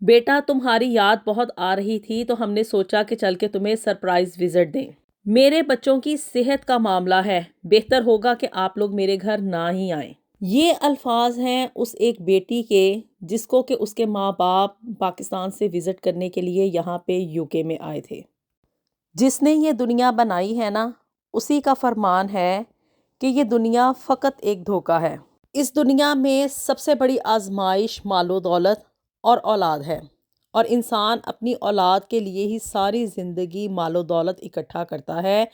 بیٹا تمہاری یاد بہت آ رہی تھی تو ہم نے سوچا کہ چل کے تمہیں سرپرائز وزٹ دیں۔ میرے بچوں کی صحت کا معاملہ ہے، بہتر ہوگا کہ آپ لوگ میرے گھر نہ ہی آئیں۔ یہ الفاظ ہیں اس ایک بیٹی کے جس کو کہ اس کے ماں باپ پاکستان سے وزٹ کرنے کے لیے یہاں پہ UK میں آئے تھے۔ جس نے یہ دنیا بنائی ہے نا، اسی کا فرمان ہے کہ یہ دنیا فقط ایک دھوکہ ہے۔ اس دنیا میں سب سے بڑی آزمائش مال و دولت اور اولاد ہے، اور انسان اپنی اولاد کے لیے ہی ساری زندگی مال و دولت اکٹھا کرتا ہے،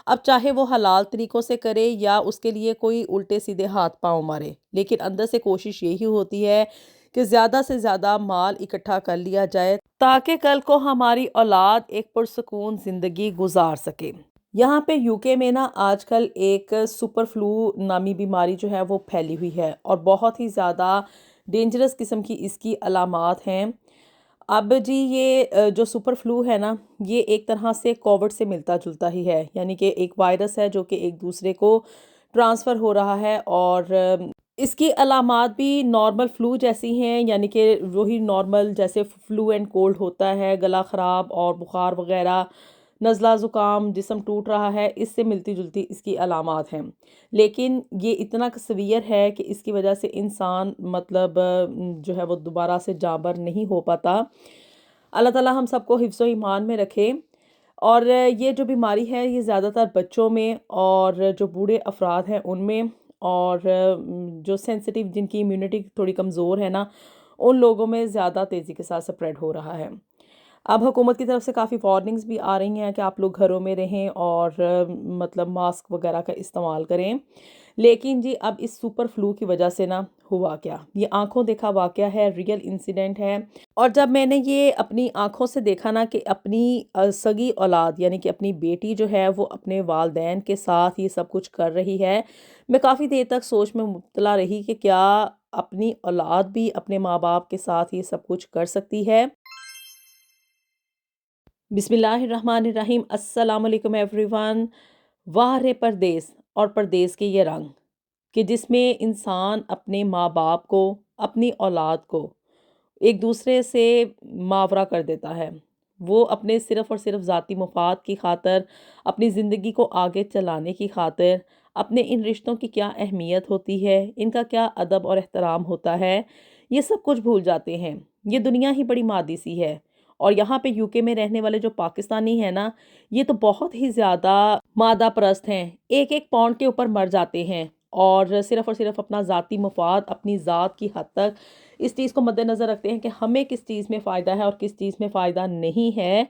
اب چاہے وہ حلال طریقوں سے کرے یا اس کے لیے کوئی الٹے سیدھے ہاتھ پاؤں مارے، لیکن اندر سے کوشش یہی ہوتی ہے کہ زیادہ سے زیادہ مال اکٹھا کر لیا جائے تاکہ کل کو ہماری اولاد ایک پرسکون زندگی گزار سکے۔ یہاں پہ UK میں نا آج کل ایک سپر فلو نامی بیماری جو ہے وہ پھیلی ہوئی ہے، اور بہت ہی زیادہ ڈینجرس قسم کی اس کی علامات ہیں۔ اب جی یہ جو سپر فلو ہے نا، یہ ایک طرح سے کووڈ سے ملتا جلتا ہی ہے، یعنی کہ ایک وائرس ہے جو کہ ایک دوسرے کو ٹرانسفر ہو رہا ہے، اور اس کی علامات بھی نارمل فلو جیسی ہیں، یعنی کہ وہی نارمل جیسے فلو اینڈ کولڈ ہوتا ہے، گلا خراب اور بخار وغیرہ، نزلہ زکام، جسم ٹوٹ رہا ہے، اس سے ملتی جلتی اس کی علامات ہیں۔ لیکن یہ اتنا سویئر ہے کہ اس کی وجہ سے انسان مطلب جو ہے وہ دوبارہ سے جاں بر نہیں ہو پاتا۔ اللہ تعالیٰ ہم سب کو حفظ و ایمان میں رکھے۔ اور یہ جو بیماری ہے یہ زیادہ تر بچوں میں اور جو بوڑھے افراد ہیں ان میں، اور جو سینسٹیو جن کی امیونٹی تھوڑی کمزور ہے نا، ان لوگوں میں زیادہ تیزی کے ساتھ سپریڈ ہو رہا ہے۔ اب حکومت کی طرف سے کافی وارننگز بھی آ رہی ہیں کہ آپ لوگ گھروں میں رہیں اور مطلب ماسک وغیرہ کا استعمال کریں۔ لیکن جی اب اس سپر فلو کی وجہ سے نا ہوا کیا، یہ آنکھوں دیکھا واقعہ ہے، ریئل انسیڈنٹ ہے۔ اور جب میں نے یہ اپنی آنکھوں سے دیکھا نا کہ اپنی سگی اولاد یعنی کہ اپنی بیٹی جو ہے وہ اپنے والدین کے ساتھ یہ سب کچھ کر رہی ہے، میں کافی دیر تک سوچ میں مبتلا رہی کہ کیا اپنی اولاد بھی اپنے ماں باپ کے ساتھ یہ سب کچھ کر سکتی ہے۔ بسم اللہ الرحمن الرحیم۔ السلام علیکم ایوری ون۔ واہ رے پردیس اور پردیس کے یہ رنگ کہ جس میں انسان اپنے ماں باپ کو، اپنی اولاد کو ایک دوسرے سے ماورا کر دیتا ہے۔ وہ اپنے صرف اور صرف ذاتی مفاد کی خاطر، اپنی زندگی کو آگے چلانے کی خاطر، اپنے ان رشتوں کی کیا اہمیت ہوتی ہے، ان کا کیا ادب اور احترام ہوتا ہے، یہ سب کچھ بھول جاتے ہیں۔ یہ دنیا ہی بڑی مادی سی ہے، اور یہاں پہ UK میں رہنے والے جو پاکستانی ہیں نا، یہ تو بہت ہی زیادہ مادہ پرست ہیں، ایک ایک پاؤنڈ کے اوپر مر جاتے ہیں، اور صرف اپنا ذاتی مفاد، اپنی ذات کی حد تک اس چیز کو مد نظر رکھتے ہیں کہ ہمیں کس چیز میں فائدہ ہے اور کس چیز میں فائدہ نہیں ہے،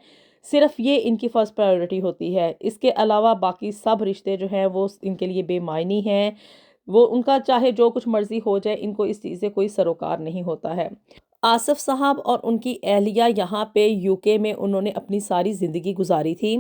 صرف یہ ان کی فرسٹ پرائیورٹی ہوتی ہے۔ اس کے علاوہ باقی سب رشتے جو ہیں وہ ان کے لیے بے معنی ہیں، وہ ان کا چاہے جو کچھ مرضی ہو جائے، ان کو اس چیز سے کوئی سروکار نہیں ہوتا ہے۔ آصف صاحب اور ان کی اہلیہ یہاں پہ UK میں انہوں نے اپنی ساری زندگی گزاری تھی،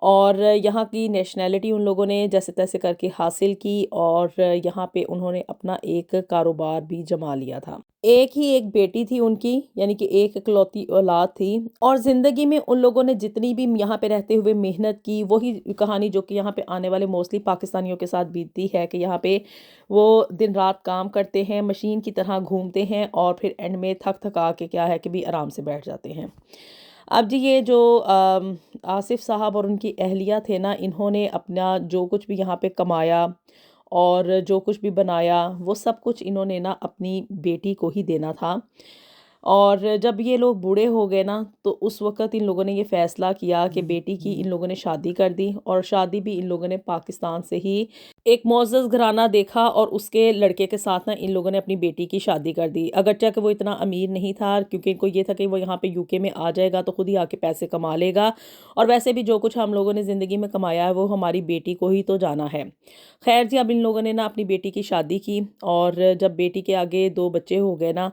اور یہاں کی نیشنلٹی ان لوگوں نے جیسے تیسے کر کے حاصل کی، اور یہاں پہ انہوں نے اپنا ایک کاروبار بھی جما لیا تھا۔ ایک ہی ایک بیٹی تھی ان کی، یعنی کہ ایک اکلوتی اولاد تھی، اور زندگی میں ان لوگوں نے جتنی بھی یہاں پہ رہتے ہوئے محنت کی، وہی کہانی جو کہ یہاں پہ آنے والے موسٹلی پاکستانیوں کے ساتھ بیتتی ہے کہ یہاں پہ وہ دن رات کام کرتے ہیں، مشین کی طرح گھومتے ہیں، اور پھر اینڈ میں تھک تھکا کے کیا ہے کہ بھی آرام سے بیٹھ جاتے ہیں۔ اب جی یہ جو آصف صاحب اور ان کی اہلیہ تھے نا، انہوں نے اپنا جو کچھ بھی یہاں پہ کمایا اور جو کچھ بھی بنایا، وہ سب کچھ انہوں نے نا اپنی بیٹی کو ہی دینا تھا۔ اور جب یہ لوگ بوڑھے ہو گئے نا، تو اس وقت ان لوگوں نے یہ فیصلہ کیا کہ بیٹی کی ان لوگوں نے شادی کر دی، اور شادی بھی ان لوگوں نے پاکستان سے ہی ایک معزز گھرانہ دیکھا، اور اس کے لڑکے کے ساتھ نا ان لوگوں نے اپنی بیٹی کی شادی کر دی، اگرچہ کہ وہ اتنا امیر نہیں تھا، کیونکہ ان کو یہ تھا کہ وہ یہاں پہ UK میں آ جائے گا تو خود ہی آ کے پیسے کما لے گا، اور ویسے بھی جو کچھ ہم لوگوں نے زندگی میں کمایا ہے وہ ہماری بیٹی کو ہی تو جانا ہے۔ خیر جی، اب ان لوگوں نے نا اپنی بیٹی کی شادی کی، اور جب بیٹی کے آگے 2 بچے ہو گئے نا،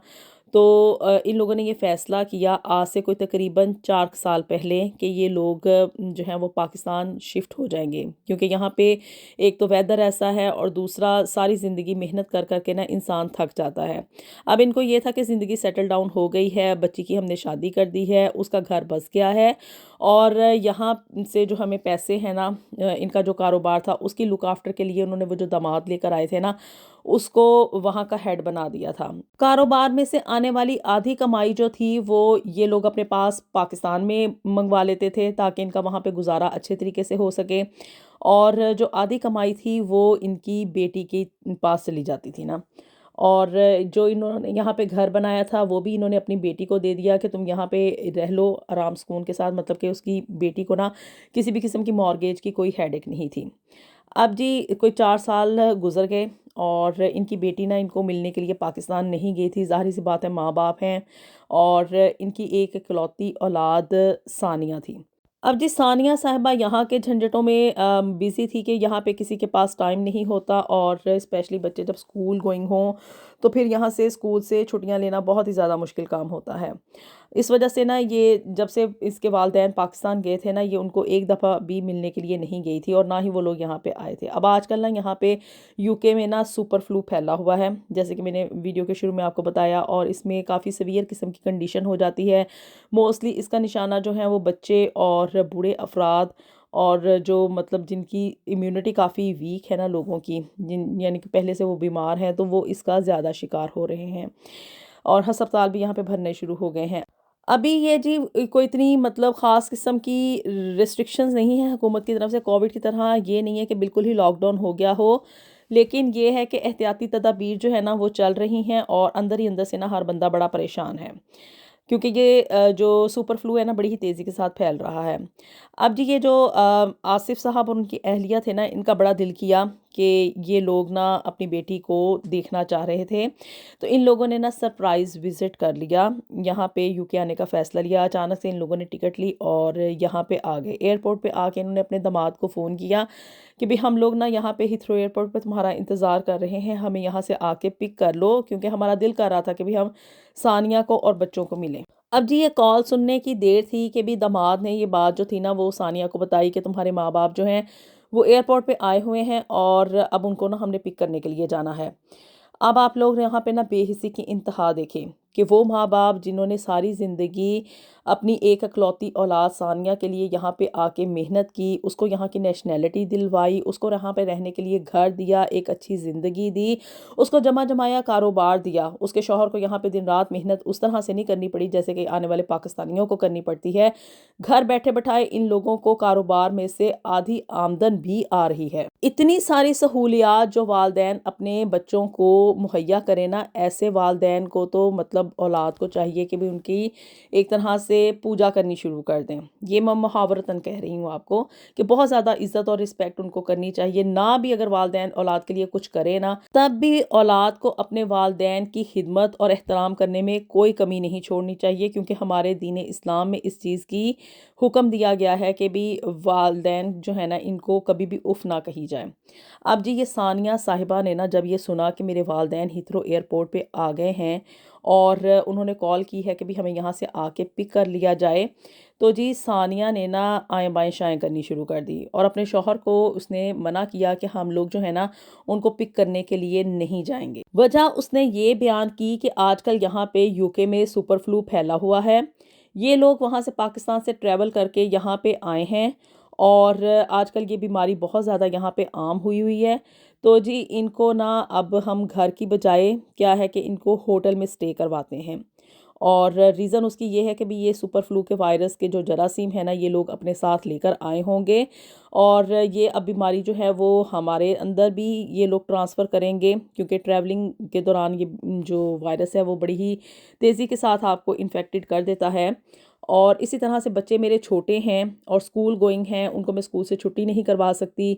تو ان لوگوں نے یہ فیصلہ کیا آج سے کوئی تقریباً 4 سال پہلے کہ یہ لوگ جو ہیں وہ پاکستان شفٹ ہو جائیں گے، کیونکہ یہاں پہ ایک تو ویدر ایسا ہے، اور دوسرا ساری زندگی محنت کر کر کے نا انسان تھک جاتا ہے۔ اب ان کو یہ تھا کہ زندگی سیٹل ڈاؤن ہو گئی ہے، بچی کی ہم نے شادی کر دی ہے، اس کا گھر بس گیا ہے، اور یہاں سے جو ہمیں پیسے ہیں نا، ان کا جو کاروبار تھا اس کی لک آفٹر کے لیے انہوں نے وہ جو داماد لے کر آئے تھے نا، اس کو وہاں کا ہیڈ بنا دیا تھا۔ کاروبار میں سے آنے والی آدھی کمائی جو تھی وہ یہ لوگ اپنے پاس پاکستان میں منگوا لیتے تھے تاکہ ان کا وہاں پہ گزارا اچھے طریقے سے ہو سکے، اور جو آدھی کمائی تھی وہ ان کی بیٹی کے پاس چلی جاتی تھی نا۔ اور جو انہوں نے یہاں پہ گھر بنایا تھا وہ بھی انہوں نے اپنی بیٹی کو دے دیا کہ تم یہاں پہ رہ لو آرام سکون کے ساتھ، مطلب کہ اس کی بیٹی کو نا کسی بھی قسم کی مارگیج کی کوئی ہیڈک نہیں تھی۔ اب جی کوئی 4 سال گزر گئے اور ان کی بیٹی نا ان کو ملنے کے لیے پاکستان نہیں گئی تھی۔ ظاہر سی بات ہے، ماں باپ ہیں، اور ان کی ایک اکلوتی اولاد ثانیہ تھی۔ اب جی ثانیہ صاحبہ یہاں کے جھنجھٹوں میں بزی تھی کہ یہاں پہ کسی کے پاس ٹائم نہیں ہوتا، اور اسپیشلی بچے جب اسکول گوئنگ ہوں تو پھر یہاں سے اسکول سے چھٹیاں لینا بہت ہی زیادہ مشکل کام ہوتا ہے۔ اس وجہ سے نا یہ جب سے اس کے والدین پاکستان گئے تھے نا، یہ ان کو ایک دفعہ بھی ملنے کے لیے نہیں گئی تھی، اور نہ ہی وہ لوگ یہاں پہ آئے تھے۔ اب آج کل نا یہاں پہ یو کے میں نا سپر فلو پھیلا ہوا ہے، جیسے کہ میں نے ویڈیو کے شروع میں آپ کو بتایا، اور اس میں کافی سیویئر قسم کی کنڈیشن ہو جاتی ہے۔ موسٹلی اس کا نشانہ جو ہے وہ بچے اور بوڑھے افراد، اور جو مطلب جن کی امیونٹی کافی ویک ہے نا لوگوں کی، یعنی کہ پہلے سے وہ بیمار ہیں، تو وہ اس کا زیادہ شکار ہو رہے ہیں، اور ہسپتال بھی یہاں پہ بھرنے شروع ہو گئے ہیں۔ ابھی یہ جی کوئی اتنی مطلب خاص قسم کی ریسٹرکشنز نہیں ہیں حکومت کی طرف سے، کووڈ کی طرح یہ نہیں ہے کہ بالکل ہی لاک ڈاؤن ہو گیا ہو، لیکن یہ ہے کہ احتیاطی تدابیر جو ہے نا وہ چل رہی ہیں، اور اندر ہی اندر سے نا ہر بندہ بڑا پریشان ہے، کیونکہ یہ جو سپر فلو ہے نا بڑی ہی تیزی کے ساتھ پھیل رہا ہے۔ اب جی یہ جو آصف صاحب اور ان کی اہلیہ تھے نا، ان کا بڑا دل کیا کہ یہ لوگ نا اپنی بیٹی کو دیکھنا چاہ رہے تھے، تو ان لوگوں نے نا سرپرائز وزٹ کر لیا، یہاں پہ یو کے آنے کا فیصلہ لیا۔ اچانک سے ان لوگوں نے ٹکٹ لی اور یہاں پہ آ گئے۔ ایئرپورٹ پہ آ کے انہوں نے اپنے داماد کو فون کیا کہ بھی ہم لوگ نا یہاں پہ ہیتھرو ایئرپورٹ پہ تمہارا انتظار کر رہے ہیں، ہمیں یہاں سے آ کے پک کر لو، کیونکہ ہمارا دل کر رہا تھا کہ بھی ہم ثانیہ کو اور بچوں کو ملیں۔ اب جی یہ کال سننے کی دیر تھی کہ بھی داماد نے یہ بات جو تھی نا وہ ثانیہ کو بتائی کہ تمہارے ماں باپ جو ہیں وہ ایئرپورٹ پہ آئے ہوئے ہیں، اور اب ان کو نا ہم نے پک کرنے کے لیے جانا ہے۔ اب آپ لوگ یہاں پہ نا بے حسی کی انتہا دیکھیں کہ وہ ماں باپ جنہوں نے ساری زندگی اپنی ایک اکلوتی اولاد ثانیہ کے لیے یہاں پہ آ کے محنت کی، اس کو یہاں کی نیشنلٹی دلوائی، اس کو یہاں پہ رہنے کے لیے گھر دیا، ایک اچھی زندگی دی، اس کو جمع جمایا کاروبار دیا، اس کے شوہر کو یہاں پہ دن رات محنت اس طرح سے نہیں کرنی پڑی جیسے کہ آنے والے پاکستانیوں کو کرنی پڑتی ہے۔ گھر بیٹھے بٹھائے ان لوگوں کو کاروبار میں سے آدھی آمدن بھی آ رہی ہے۔ اتنی ساری سہولیات جو والدین اپنے بچوں کو مہیا کریں نا، ایسے والدین کو تو مطلب اولاد کو چاہیے کہ بھی ان کی ایک طرح سے پوجا کرنی شروع کر دیں۔ یہ میں محاورتاً کہہ رہی ہوں آپ کو کہ بہت زیادہ عزت اور رسپیکٹ ان کو کرنی چاہیے، نہ بھی اگر والدین اولاد کے لیے کچھ کرے نا، تب بھی اولاد کو اپنے والدین کی خدمت اور احترام کرنے میں کوئی کمی نہیں چھوڑنی چاہیے، کیونکہ ہمارے دین اسلام میں اس چیز کی حکم دیا گیا ہے کہ بھی والدین جو ہے نا ان کو کبھی بھی اف نہ کہی جائے۔ اب جی یہ ثانیہ صاحبہ نے نا جب یہ سنا کہ میرے والدین ہیتھرو ایئرپورٹ پہ آ گئے ہیں اور انہوں نے کال کی ہے کہ بھی ہمیں یہاں سے آ کے پک کر لیا جائے، تو جی ثانیہ نے نا آئیں بائیں شائیں کرنی شروع کر دی، اور اپنے شوہر کو اس نے منع کیا کہ ہم لوگ جو ہے نا ان کو پک کرنے کے لیے نہیں جائیں گے۔ وجہ اس نے یہ بیان کی کہ آج کل یہاں پہ یو کے میں سپر فلو پھیلا ہوا ہے، یہ لوگ وہاں سے پاکستان سے ٹریول کر کے یہاں پہ آئے ہیں، اور آج کل یہ بیماری بہت زیادہ یہاں پہ عام ہوئی ہے، تو جی ان کو نا اب ہم گھر کی بجائے کیا ہے کہ ان کو ہوٹل میں سٹے کرواتے ہیں، اور ریزن اس کی یہ ہے کہ بھی یہ سپر فلو کے وائرس کے جو جراثیم ہے نا یہ لوگ اپنے ساتھ لے کر آئے ہوں گے، اور یہ اب بیماری جو ہے وہ ہمارے اندر بھی یہ لوگ ٹرانسفر کریں گے، کیونکہ ٹریولنگ کے دوران یہ جو وائرس ہے وہ بڑی ہی تیزی کے ساتھ آپ کو انفیکٹڈ کر دیتا ہے۔ اور اسی طرح سے بچے میرے چھوٹے ہیں اور اسکول گوئنگ ہیں، ان کو میں اسکول سے چھٹی نہیں کروا سکتی،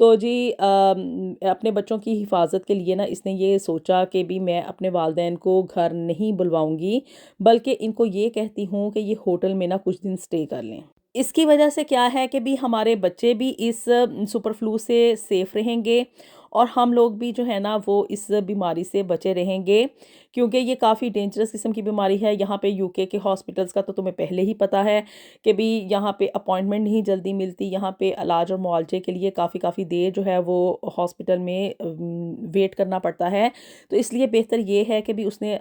تو جی اپنے بچوں کی حفاظت کے لیے نا اس نے یہ سوچا کہ بھی میں اپنے والدین کو گھر نہیں بلواؤں گی، بلکہ ان کو یہ کہتی ہوں کہ یہ ہوٹل میں نا کچھ دن سٹے کر لیں۔ اس کی وجہ سے کیا ہے کہ بھی ہمارے بچے بھی اس سپر فلو سے سیف رہیں گے، اور ہم لوگ بھی جو ہے نا وہ اس بیماری سے بچے رہیں گے، کیونکہ یہ کافی ڈینجرس قسم کی بیماری ہے۔ یہاں پہ یو کے ہاسپٹلز کا تو تمہیں پہلے ہی پتہ ہے کہ بھی یہاں پہ اپوائنٹمنٹ نہیں جلدی ملتی، یہاں پہ علاج اور معالجے کے لیے کافی دیر جو ہے وہ ہاسپٹل میں ویٹ کرنا پڑتا ہے، تو اس لیے بہتر یہ ہے کہ بھی اس نے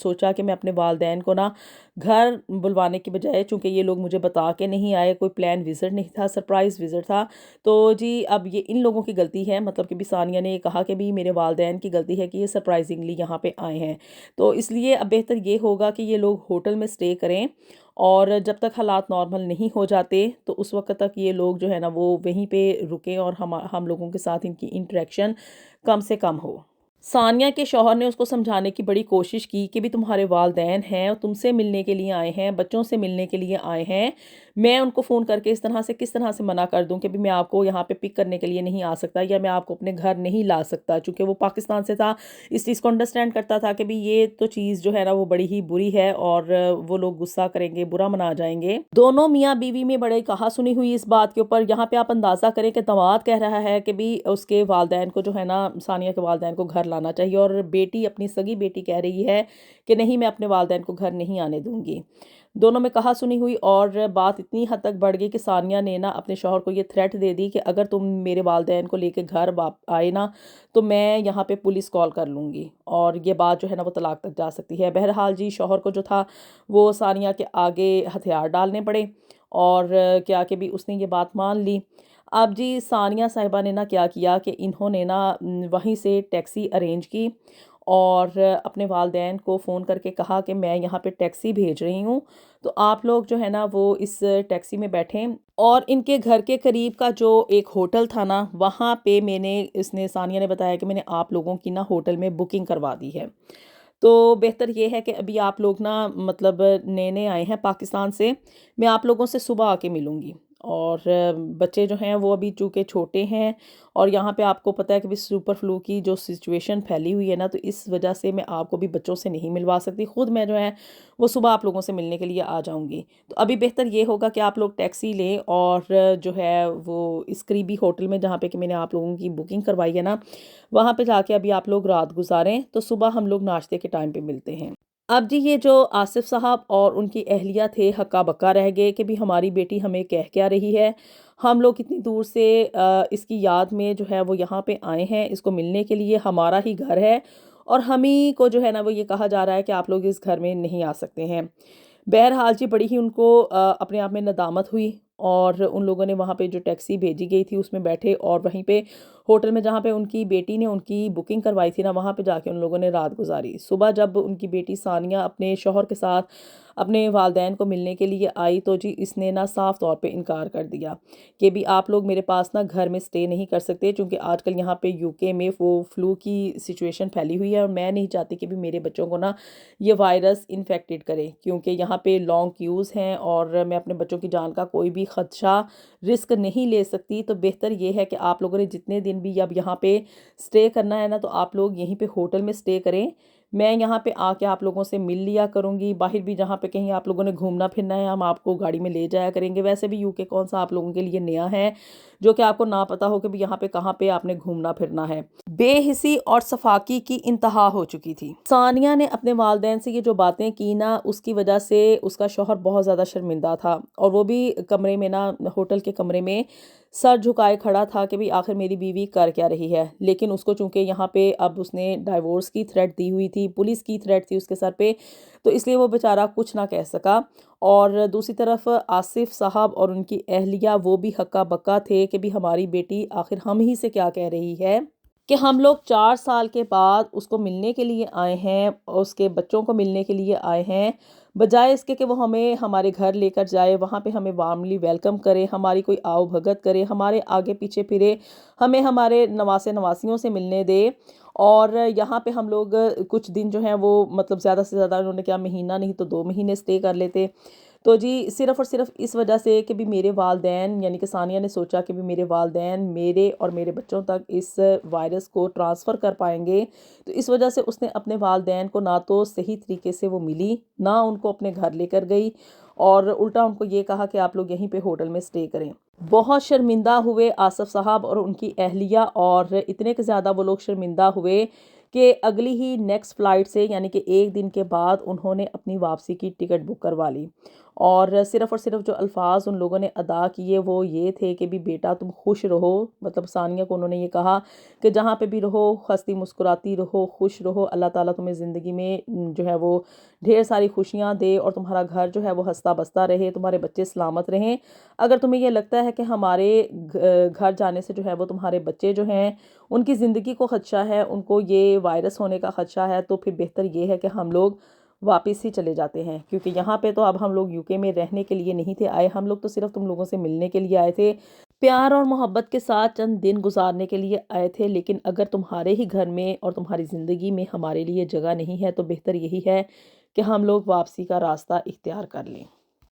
سوچا کہ میں اپنے والدین کو نا گھر بلوانے کی بجائے، چونکہ یہ لوگ مجھے بتا کے نہیں آئے، کوئی پلان وزٹ نہیں تھا، سرپرائز وزٹ تھا، تو جی اب یہ ان لوگوں کی غلطی ہے، مطلب کہ بھی ثانیہ ثانیہ نے یہ کہا کہ بھی میرے والدین کی غلطی ہے کہ یہ سرپرائزنگلی یہاں پہ آئے ہیں، تو اس لیے اب بہتر یہ ہوگا کہ یہ لوگ ہوٹل میں سٹے کریں، اور جب تک حالات نارمل نہیں ہو جاتے تو اس وقت تک یہ لوگ جو ہے نا وہ وہیں پہ رکیں، اور ہم لوگوں کے ساتھ ان کی انٹریکشن کم سے کم ہو۔ ثانیہ کے شوہر نے اس کو سمجھانے کی بڑی کوشش کی کہ بھی تمہارے والدین ہیں اور تم سے ملنے کے لیے آئے ہیں، بچوں سے ملنے کے لیے آئے ہیں، میں ان کو فون کر کے اس طرح سے کس طرح سے منع کر دوں کہ بھی میں آپ کو یہاں پہ پک کرنے کے لیے نہیں آ سکتا، یا میں آپ کو اپنے گھر نہیں لا سکتا، چونکہ وہ پاکستان سے تھا، اس چیز کو انڈرسٹینڈ کرتا تھا کہ بھی یہ تو چیز جو ہے نا وہ بڑی ہی بری ہے، اور وہ لوگ غصہ کریں گے، برا منا جائیں گے۔ دونوں میاں بیوی میں بڑے کہا سنی ہوئی اس بات کے اوپر۔ یہاں پہ آپ اندازہ کریں کہ داماد کہہ رہا ہے کہ بھی اس کے والدین کو جو ہے نا، ثانیہ کے والدین کو گھر لانا چاہیے، اور بیٹی اپنی سگی بیٹی کہہ رہی ہے کہ نہیں، میں اپنے والدین کو گھر نہیں آنے دوں گی۔ دونوں میں کہا سنی ہوئی، اور بات اتنی حد تک بڑھ گئی کہ ثانیہ نے نا اپنے شوہر کو یہ تھریٹ دے دی کہ اگر تم میرے والدین کو لے کے گھر آئے نا تو میں یہاں پہ پولیس کال کر لوں گی، اور یہ بات جو ہے نا وہ طلاق تک جا سکتی ہے۔ بہرحال جی، شوہر کو جو تھا وہ ثانیہ کے آگے ہتھیار ڈالنے پڑے، اور کیا کہ بھی اس نے یہ بات مان لی۔ اب جی ثانیہ صاحبہ نے نا کیا کیا کہ انہوں نے نا وہیں سے ٹیکسی ارینج کی، اور اپنے والدین کو فون کر کے کہا کہ میں یہاں پہ ٹیکسی بھیج رہی ہوں، تو آپ لوگ جو ہے نا وہ اس ٹیکسی میں بیٹھیں، اور ان کے گھر کے قریب کا جو ایک ہوٹل تھا نا وہاں پہ ثانیہ نے بتایا کہ میں نے آپ لوگوں کی نا ہوٹل میں بکنگ کروا دی ہے، تو بہتر یہ ہے کہ ابھی آپ لوگ نا مطلب نئے نئے آئے ہیں پاکستان سے، میں آپ لوگوں سے صبح آ کے ملوں گی، اور بچے جو ہیں وہ ابھی چونکہ چھوٹے ہیں، اور یہاں پہ آپ کو پتہ ہے کہ بھی سپر فلو کی جو سچویشن پھیلی ہوئی ہے نا، تو اس وجہ سے میں آپ کو بھی بچوں سے نہیں ملوا سکتی، خود میں جو ہے وہ صبح آپ لوگوں سے ملنے کے لیے آ جاؤں گی۔ تو ابھی بہتر یہ ہوگا کہ آپ لوگ ٹیکسی لیں، اور جو ہے وہ اس قریبی ہوٹل میں جہاں پہ کہ میں نے آپ لوگوں کی بکنگ کروائی ہے نا، وہاں پہ جا کے ابھی آپ لوگ رات گزاریں، تو صبح ہم لوگ ناشتے کے ٹائم پہ ملتے ہیں۔ اب جی، یہ جو آصف صاحب اور ان کی اہلیہ تھے ہکا بکا رہ گئے کہ بھی ہماری بیٹی ہمیں کہہ کیا رہی ہے، ہم لوگ اتنی دور سے اس کی یاد میں جو ہے وہ یہاں پہ آئے ہیں اس کو ملنے کے لیے، ہمارا ہی گھر ہے، اور ہمیں کو جو ہے نا وہ یہ کہا جا رہا ہے کہ آپ لوگ اس گھر میں نہیں آ سکتے ہیں۔ بہرحال جی، بڑی ہی ان کو اپنے آپ میں ندامت ہوئی، اور ان لوگوں نے وہاں پہ جو ٹیکسی بھیجی گئی تھی اس میں بیٹھے، اور وہیں پہ ہوٹل میں جہاں پہ ان کی بیٹی نے ان کی بکنگ کروائی تھی نا وہاں پہ جا کے ان لوگوں نے رات گزاری۔ صبح جب ان کی بیٹی ثانیہ اپنے شوہر کے ساتھ اپنے والدین کو ملنے کے لیے آئی تو جی اس نے نا صاف طور پہ انکار کر دیا کہ بھی آپ لوگ میرے پاس نا گھر میں سٹے نہیں کر سکتے، چونکہ آج کل یہاں پہ یو کے میں وہ فلو کی سچویشن پھیلی ہوئی ہے، اور میں نہیں چاہتی کہ بھی میرے بچوں کو نا یہ وائرس انفیکٹڈ کرے، کیونکہ یہاں پہ لانگ کیوز ہیں، اور میں اپنے بچوں کی جان کا کوئی بھی خدشہ رسک نہیں لے سکتی، تو بہتر یہ ہے کہ آپ لوگوں نے جتنے دن بھی اب یہاں پہ سٹے کرنا ہے نا تو آپ لوگ یہیں پہ ہوٹل میں سٹے کریں، میں یہاں پہ آ کے آپ لوگوں سے مل لیا کروں گی، باہر بھی جہاں پہ کہیں آپ لوگوں نے گھومنا پھرنا ہے ہم آپ کو گاڑی میں لے جایا کریں گے، ویسے بھی یو کے کون سا آپ لوگوں کے لیے نیا ہے جو کہ آپ کو نہ پتہ ہو کہ بھی یہاں پہ کہاں پہ آپ نے گھومنا پھرنا ہے۔ بے حسی اور صفاقی کی انتہا ہو چکی تھی۔ ثانیہ نے اپنے والدین سے یہ جو باتیں کی نا اس کی وجہ سے اس کا شوہر بہت زیادہ شرمندہ تھا، اور وہ بھی کمرے میں نا ہوٹل کے کمرے میں سر جھکائے کھڑا تھا کہ بھی آخر میری بیوی کر کیا رہی ہے، لیکن اس کو چونکہ یہاں پہ اب اس نے ڈائیورس کی تھریٹ دی ہوئی تھی، پولیس کی تھریٹ تھی اس کے سر پہ، تو اس لیے وہ بیچارہ کچھ نہ کہہ سکا۔ اور دوسری طرف آصف صاحب اور ان کی اہلیہ وہ بھی ہکا بکا تھے کہ بھی ہماری بیٹی آخر ہم ہی سے کیا کہہ رہی ہے کہ ہم لوگ 4 سال کے بعد اس کو ملنے کے لیے آئے ہیں، اس کے بچوں کو ملنے کے لیے آئے ہیں، بجائے اس کے کہ وہ ہمیں ہمارے گھر لے کر جائے، وہاں پہ ہمیں وارملی ویلکم کرے، ہماری کوئی آؤ بھگت کرے، ہمارے آگے پیچھے پھرے، ہمیں ہمارے نواسے نواسیوں سے ملنے دے، اور یہاں پہ ہم لوگ کچھ دن جو ہیں وہ مطلب زیادہ سے زیادہ انہوں نے کیا، مہینہ نہیں تو 2 مہینے سٹے کر لیتے، تو جی صرف اور صرف اس وجہ سے کہ بھی میرے والدین، یعنی کہ ثانیہ نے سوچا کہ بھی میرے والدین میرے اور میرے بچوں تک اس وائرس کو ٹرانسفر کر پائیں گے، تو اس وجہ سے اس نے اپنے والدین کو نہ تو صحیح طریقے سے وہ ملی، نہ ان کو اپنے گھر لے کر گئی، اور الٹا ان کو یہ کہا کہ آپ لوگ یہیں پہ ہوٹل میں سٹے کریں۔ بہت شرمندہ ہوئے آصف صاحب اور ان کی اہلیہ، اور اتنے کہ زیادہ وہ لوگ شرمندہ ہوئے کہ اگلی ہی نیکسٹ فلائٹ سے یعنی کہ 1 دن کے بعد انہوں نے اپنی واپسی کی ٹکٹ بک کروا لی، اور صرف جو الفاظ ان لوگوں نے ادا کیے وہ یہ تھے کہ بھی بیٹا تم خوش رہو، مطلب ثانیہ کو انہوں نے یہ کہا کہ جہاں پہ بھی رہو ہنستی مسکراتی رہو، خوش رہو، اللہ تعالیٰ تمہیں زندگی میں جو ہے وہ ڈھیر ساری خوشیاں دے اور تمہارا گھر جو ہے وہ ہنستا بستا رہے، تمہارے بچے سلامت رہیں۔ اگر تمہیں یہ لگتا ہے کہ ہمارے گھر جانے سے جو ہے وہ تمہارے بچے جو ہیں ان کی زندگی کو خدشہ ہے، ان کو یہ وائرس ہونے کا خدشہ ہے، تو پھر بہتر یہ ہے کہ ہم لوگ واپس ہی چلے جاتے ہیں، کیونکہ یہاں پہ تو اب ہم لوگ یو کے میں رہنے کے لیے نہیں تھے آئے، ہم لوگ تو صرف تم لوگوں سے ملنے کے لیے آئے تھے، پیار اور محبت کے ساتھ چند دن گزارنے کے لیے آئے تھے۔ لیکن اگر تمہارے ہی گھر میں اور تمہاری زندگی میں ہمارے لیے جگہ نہیں ہے تو بہتر یہی ہے کہ ہم لوگ واپسی کا راستہ اختیار کر لیں۔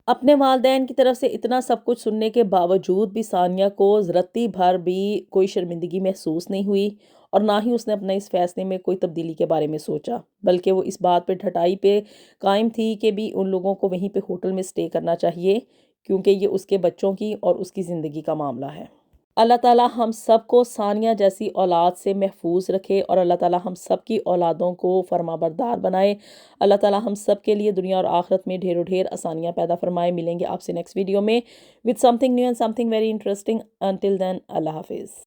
اپنے والدین کی طرف سے اتنا سب کچھ سننے کے باوجود بھی ثانیہ کو رتی بھر بھی کوئی شرمندگی محسوس نہیں ہوئی، اور نہ ہی اس نے اپنے اس فیصلے میں کوئی تبدیلی کے بارے میں سوچا، بلکہ وہ اس بات پہ ڈھٹائی پہ قائم تھی کہ بھی ان لوگوں کو وہیں پہ ہوٹل میں سٹے کرنا چاہیے، کیونکہ یہ اس کے بچوں کی اور اس کی زندگی کا معاملہ ہے۔ اللہ تعالیٰ ہم سب کو ثانیہ جیسی اولاد سے محفوظ رکھے، اور اللہ تعالیٰ ہم سب کی اولادوں کو فرما بردار بنائے۔ اللہ تعالیٰ ہم سب کے لیے دنیا اور آخرت میں ڈھیر و ڈھیر آسانیاں پیدا فرمائے۔ ملیں گے آپ سے نیکسٹ ویڈیو میں with something new and something very interesting. Until then, اللہ حافظ۔